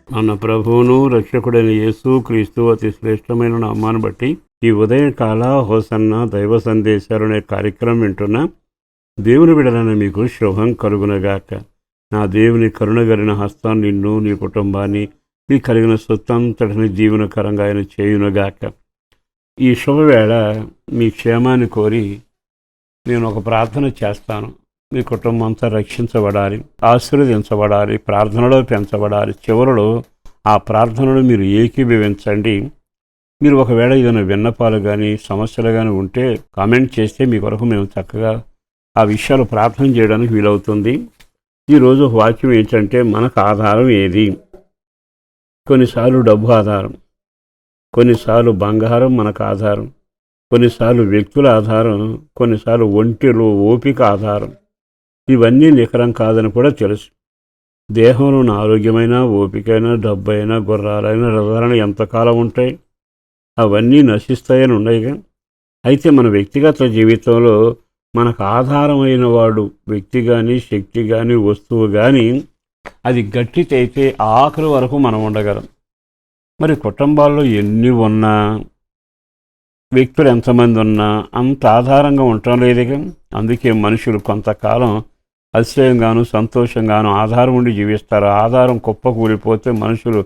మన ప్రభువును రక్షకుడైన యేసు క్రీస్తు అతి శ్రేష్టమైన నామాన్ని బట్టి ఈ ఉదయకాల హోసన్న దైవ సందేశాలు అనే కార్యక్రమం వింటున్న దేవుని బిడ్డలైన మీకు శుభం కలుగునగాక. నా దేవుని కరుణగలిగిన హస్తాన్ని నిన్ను నీ కుటుంబాన్ని మీ కలిగిన సొత్తంతటిని జీవనకరంగా ఆయన చేయునుగాక. ఈ శుభవేళ మీ క్షేమాన్ని కోరి నేను ఒక ప్రార్థన చేస్తాను. మీ కుటుంబం అంతా రక్షించబడాలి, ఆశీర్వదించబడాలి, ప్రార్థనలో పెంచబడాలి. చివరిలో ఆ ప్రార్థనలు మీరు ఏకీభవించండి. మీరు ఒకవేళ ఏదైనా విన్నపాలు కానీ సమస్యలు కానీ ఉంటే కామెంట్ చేస్తే మీ కొరకు మేము చక్కగా ఆ విషయాలు ప్రార్థన చేయడానికి వీలవుతుంది. ఈరోజు వాక్యం ఏంటంటే, మనకు ఆధారం ఏది? కొన్నిసార్లు డబ్బు ఆధారం, కొన్నిసార్లు బంగారం మనకు ఆధారం, కొన్నిసార్లు వ్యక్తుల ఆధారం, కొన్నిసార్లు ఒంటిలో ఓపిక ఆధారం. ఇవన్నీ నికరం కాదని కూడా తెలుసు. దేహంలో ఉన్న ఆరోగ్యమైన, ఓపికైనా, డబ్బైనా, గుర్రాలైనా, రథాలైనా ఎంతకాలం ఉంటాయి? అవన్నీ నశిస్తాయని ఉన్నాయిగా. అయితే మన వ్యక్తిగత జీవితంలో మనకు ఆధారమైన వాడు వ్యక్తి కానీ, శక్తి కానీ, వస్తువు కానీ అది గట్టితైతే ఆఖరి వరకు మనం ఉండగలం. మరి కుటుంబాల్లో ఎన్ని ఉన్నా, వ్యక్తులు ఎంతమంది ఉన్నా అంత ఆధారంగా ఉండటం లేదుగా. అందుకే మనుషులు కొంతకాలం అతిశయంగాను సంతోషంగాను ఆధారం ఉండి జీవిస్తారు. ఆధారం కుప్ప కూలిపోతే మనుషులు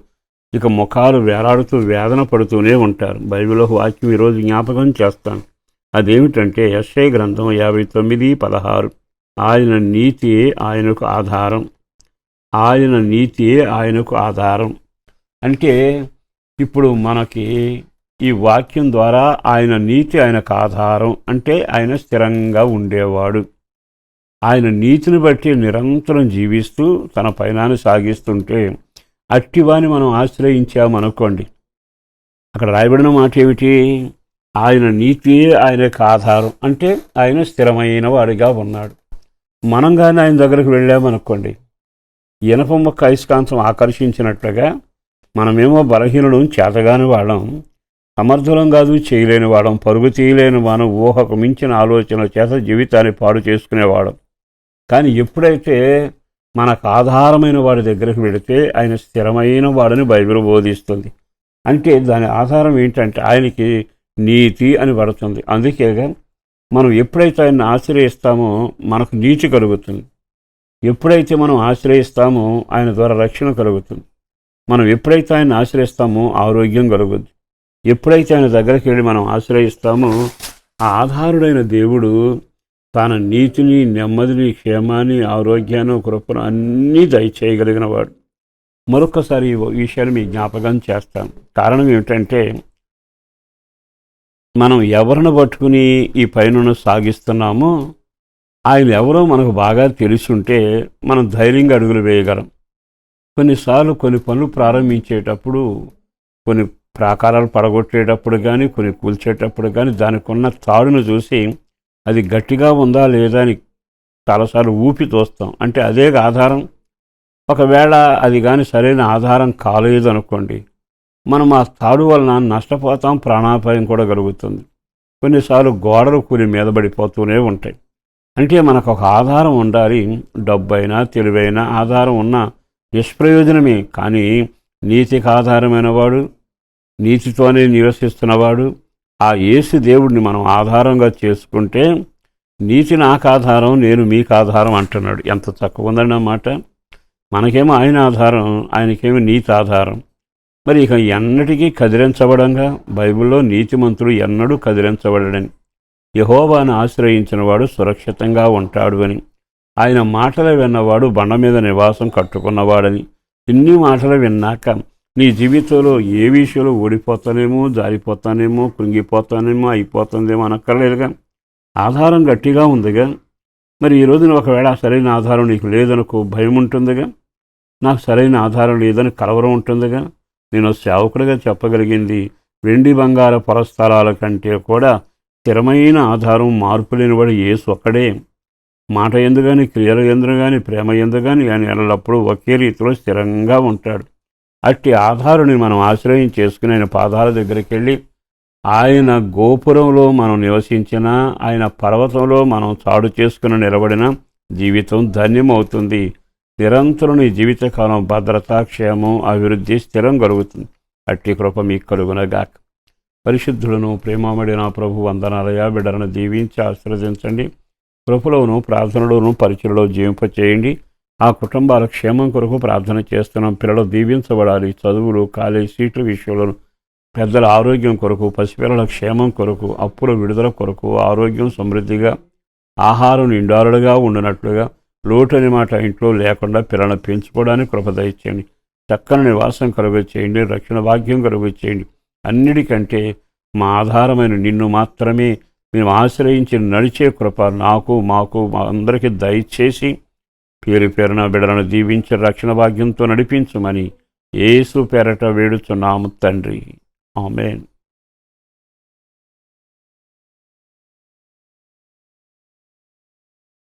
ఇక ముఖాలు వేలాడుతూ వేదన పడుతూనే ఉంటారు. బైబిల్లో వాక్యం ఈరోజు జ్ఞాపకం చేస్తాను. అదేమిటంటే యెషయా గ్రంథం 59:16. ఆయన నీతియే ఆయనకు ఆధారం, ఆయన నీతియే ఆయనకు ఆధారం. అంటే ఇప్పుడు మనకి ఈ వాక్యం ద్వారా ఆయన నీతి ఆయనకు ఆధారం అంటే ఆయన స్థిరంగా ఉండేవాడు. ఆయన నీతిని బట్టి నిరంతరం జీవిస్తూ తన పయనాన్ని సాగిస్తుంటే అట్టివాని మనం ఆశ్రయించామనుకోండి, అక్కడ రాయబడిన మాట ఏమిటి? ఆయన నీతియే ఆయనకు ఆధారం అంటే ఆయన స్థిరమైన వాడిగా ఉన్నాడు. మనం కానీ ఆయన దగ్గరకు వెళ్ళామనుకోండి, ఇనప మొక్క అయస్కాంతం ఆకర్షించినట్లుగా మనమేమో బలహీనులం, చేతగాని వాళ్ళం, సమర్థులం కాదు, చేయలేని వాడం, పరుగు తీయలేని మనం, ఊహకు మించిన ఆలోచనల చేత జీవితాన్ని పాడు చేసుకునేవాడం. కానీ ఎప్పుడైతే మనకు ఆధారమైన వాడి దగ్గరికి వెళితే ఆయన స్థిరమైన వాడని బైబిల్ బోధిస్తుంది. అంటే దాని ఆధారం ఏంటంటే ఆయనకి నీతి అని పడుతుంది. అందుకేగా మనం ఎప్పుడైతే ఆయన్ని ఆశ్రయిస్తామో మనకు నీతి కలుగుతుంది. ఎప్పుడైతే మనం ఆశ్రయిస్తామో ఆయన ద్వారా రక్షణ కలుగుతుంది. మనం ఎప్పుడైతే ఆయన ఆశ్రయిస్తామో ఆరోగ్యం కలుగుద్ది. ఎప్పుడైతే ఆయన దగ్గరికి వెళ్ళి మనం ఆశ్రయిస్తామో ఆ ఆధారుడైన దేవుడు తన నీతిని, నెమ్మదిని, క్షేమాన్ని, ఆరోగ్యాన్ని, కృపను అన్నీ దయచేయగలిగిన వాడు. మరొకసారి ఈ విషయాన్ని మీ జ్ఞాపకం చేస్తాను. కారణం ఏమిటంటే, మనం ఎవరిని పట్టుకుని ఈ పైన సాగిస్తున్నామో ఆయన ఎవరో మనకు బాగా తెలుసుంటే మనం ధైర్యంగా అడుగులు వేయగలం. కొన్నిసార్లు కొన్ని పనులు ప్రారంభించేటప్పుడు, కొన్ని ప్రాకారాలు పడగొట్టేటప్పుడు కానీ, కొన్ని కూల్చేటప్పుడు కానీ దానికి ఉన్న తాడును చూసి అది గట్టిగా ఉందా లేదా అని చాలాసార్లు ఊపి తోస్తాం. అంటే అదే ఆధారం. ఒకవేళ అది కానీ సరైన ఆధారం కాలేదు అనుకోండి, మనం ఆ తాడు వలన నష్టపోతాం, ప్రాణాపాయం కూడా కలుగుతుంది. కొన్నిసార్లు గోడలు కూలి మీద పడిపోతూనే ఉంటాయి. అంటే మనకు ఒక ఆధారం ఉండాలి. డబ్బైనా, తెలివైనా ఆధారం ఉన్న నిష్ప్రయోజనమే. కానీ నీతికి ఆధారమైన వాడు, నీతితోనే నివసిస్తున్నవాడు ఆ యేసు దేవుడిని మనం ఆధారంగా చేసుకుంటే, నీతి నాకు ఆధారం, నేను మీకు ఆధారం అంటున్నాడు. ఎంత చక్కగా ఉందండి అన్నమాట. మనకేమో ఆయన ఆధారం, ఆయనకేమో నీతి ఆధారం. మరి ఇక ఎన్నటికీ కదిలించబడంగా బైబిల్లో నీతిమంతుడు ఎన్నడూ కదిలించబడని, యెహోవాను ఆశ్రయించిన వాడు సురక్షితంగా ఉంటాడు అని, ఆయన మాటలు విన్నవాడు బండ మీద నివాసం కట్టుకున్నవాడని. ఇన్ని మాటలు విన్నాక నీ జీవితంలో ఏ విషయంలో ఓడిపోతానేమో, జారిపోతానేమో, కృంగిపోతానేమో, అయిపోతుందేమో అనక్కర్లేదుగా. ఆధారం గట్టిగా ఉందిగా. మరి ఈ రోజున ఒకవేళ సరైన ఆధారం నీకు లేదనుకో, భయం ఉంటుందిగా. నాకు సరైన ఆధారం లేదని కలవరం ఉంటుందిగా. నేను సేవకుడిగా చెప్పగలిగింది, వెండి బంగార పొరస్థలాల కంటే కూడా స్థిరమైన ఆధారం, మార్పు లేనివాడు యేసు ఒక్కడే. మాట ఎందు కానీ, క్రియల ఎందు కానీ, ప్రేమ ఎందు కానీ ఆయన ఎల్లప్పుడూ ఒకే రీతిలో స్థిరంగా ఉంటాడు. అట్టి ఆధారుని మనం ఆశ్రయం చేసుకుని ఆయన పాదాల దగ్గరికి వెళ్ళి, ఆయన గోపురంలో మనం నివసించినా, ఆయన పర్వతంలో మనం చాడు చేసుకుని నిలబడిన జీవితం ధన్యమవుతుంది. నిరంతరం నీ జీవితకాలం భద్రత, క్షేమం, అభివృద్ధి స్థిరం కలుగుతుంది. అట్టి కృప మీకు కలుగునగాక. పరిశుద్ధులను ప్రేమమడి నా ప్రభు వందనాలయ. బిడ్డలను దీవించి ఆశీర్వదించండి. కృపలోను ప్రార్థనలోను పరిచయలో జీవింపచేయండి. ఆ కుటుంబాల క్షేమం కొరకు ప్రార్థన చేస్తున్నాం. పిల్లలు దీవించబడాలి. చదువులు, కాలేజీ సీట్ల విషయంలో, పెద్దల ఆరోగ్యం కొరకు, పసిపిల్లల క్షేమం కొరకు, అప్పుల విడుదల కొరకు, ఆరోగ్యం సమృద్ధిగా, ఆహారం నిండారులుగా ఉండినట్లుగా, లోటు అనే మాట ఇంట్లో లేకుండా పిల్లలను పెంచుకోవడానికి కృప దయచేయండి. చక్కని నివాసం కలుగు చేయండి. రక్షణ భాగ్యం కలుగు చేయండి. అన్నిటికంటే మా ఆధారమైన నిన్ను మాత్రమే మేము ఆశ్రయించి నడిచే కృప నాకు, మాకు, మా అందరికీ దయచేసి పేరు పేరున బిడ్డలను దీవించి రక్షణ భాగ్యంతో నడిపించమని యేసు పేరట వేడుచున్నాము తండ్రి. ఆమేన్.